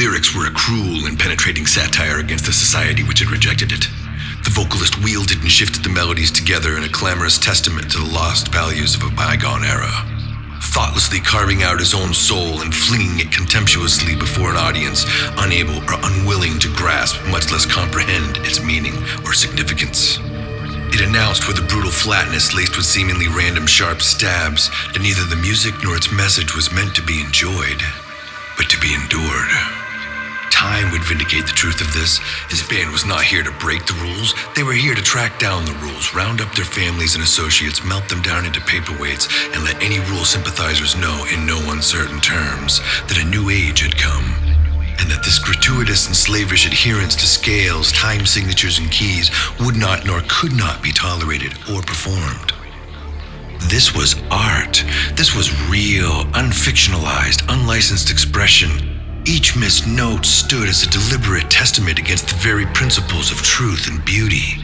lyrics were a cruel and penetrating satire against the society which had rejected it. The vocalist wielded and shifted the melodies together in a clamorous testament to the lost values of a bygone era, thoughtlessly carving out his own soul and flinging it contemptuously before an audience unable or unwilling to grasp, much less comprehend, its meaning or significance. It announced with a brutal flatness laced with seemingly random sharp stabs that neither the music nor its message was meant to be enjoyed, but to be endured. Time would vindicate the truth of this. His band was not here to break the rules. They were here to track down the rules, round up their families and associates, melt them down into paperweights, and let any rule sympathizers know in no uncertain terms that a new age had come, and that this gratuitous and slavish adherence to scales, time signatures, and keys would not nor could not be tolerated or performed. This was art. This was real, unfictionalized, unlicensed expression. Each missed note stood as a deliberate testament against the very principles of truth and beauty.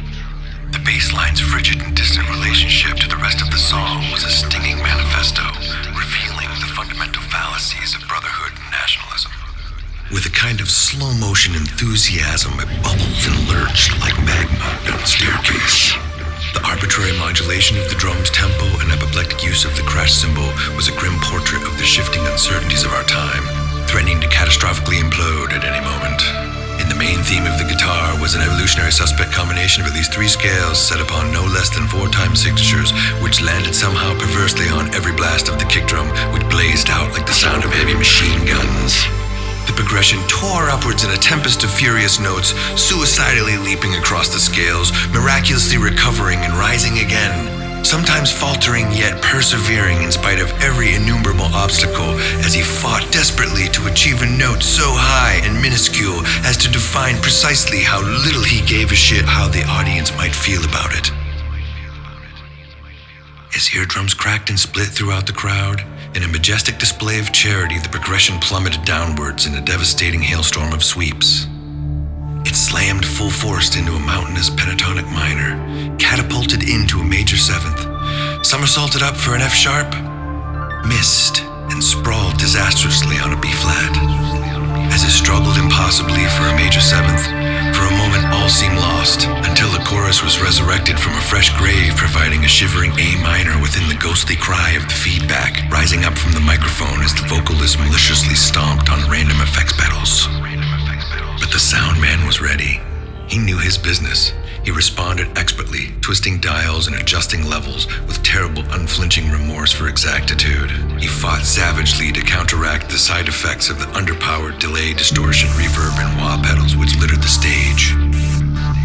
The bass line's frigid and distant relationship to the rest of the song was a stinging manifesto, revealing the fundamental fallacies of brotherhood and nationalism. With a kind of slow-motion enthusiasm, it bubbled and lurched like magma down the staircase. The arbitrary modulation of the drum's tempo and apoplectic use of the crash cymbal was a grim portrait of the shifting uncertainties of our time, threatening to catastrophically implode at any moment. In the main theme of the guitar was an evolutionary suspect combination of at least 3 scales set upon no less than 4 time signatures, which landed somehow perversely on every blast of the kick drum, which blazed out like the sound of heavy machine guns. The progression tore upwards in a tempest of furious notes, suicidally leaping across the scales, miraculously recovering and rising again, sometimes faltering yet persevering in spite of every innumerable obstacle as he fought desperately to achieve a note so high and minuscule as to define precisely how little he gave a shit how the audience might feel about it. His eardrums cracked and split throughout the crowd. In a majestic display of charity, the progression plummeted downwards in a devastating hailstorm of sweeps. It slammed full force into a mountainous pentatonic minor, catapulted into a major 7th, somersaulted up for an F sharp, missed, and sprawled disastrously on a B flat. As it struggled impossibly for a major 7th, for a moment all seemed lost, until the chorus was resurrected from a fresh grave, providing a shivering A minor within the ghostly cry of the feedback, rising up from the microphone as the vocalist maliciously stomped on random effects pedals. But the soundman was ready. He knew his business. He responded expertly, twisting dials and adjusting levels with terrible unflinching remorse for exactitude. He fought savagely to counteract the side effects of the underpowered delay, distortion, reverb, and wah pedals which littered the stage.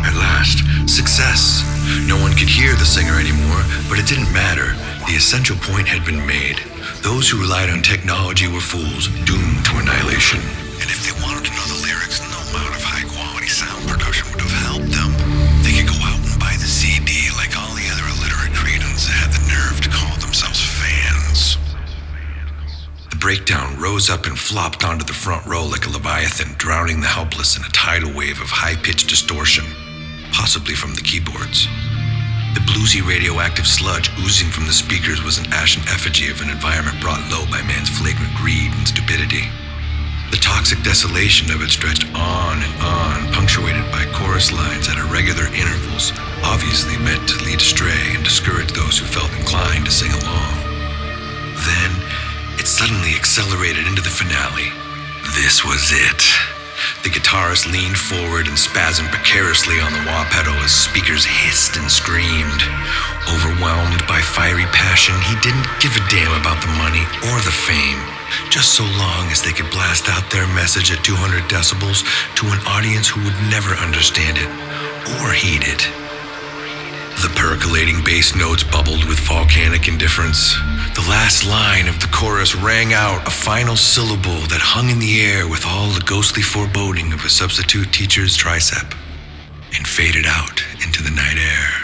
At last, success. No one could hear the singer anymore, but it didn't matter. The essential point had been made. Those who relied on technology were fools, doomed to annihilation. And if they wanted to know the lyrics, no amount of high-quality sound production would have helped them. They could go out and buy the CD like all the other illiterate cretins that had the nerve to call themselves fans. The breakdown rose up and flopped onto the front row like a leviathan, drowning the helpless in a tidal wave of high-pitched distortion, possibly from the keyboards. The bluesy radioactive sludge oozing from the speakers was an ashen effigy of an environment brought low by man's flagrant greed and stupidity. The toxic desolation of it stretched on and on, punctuated by chorus lines at irregular intervals, obviously meant to lead astray and discourage those who felt inclined to sing along. Then, it suddenly accelerated into the finale. This was it. The guitarist leaned forward and spasmed precariously on the wah pedal as speakers hissed and screamed. Overwhelmed by fiery passion, he didn't give a damn about the money or the fame, just so long as they could blast out their message at 200 decibels to an audience who would never understand it or heed it. The percolating bass notes bubbled with volcanic indifference. The last line of the chorus rang out, a final syllable that hung in the air with all the ghostly foreboding of a substitute teacher's tricep, and faded out into the night air.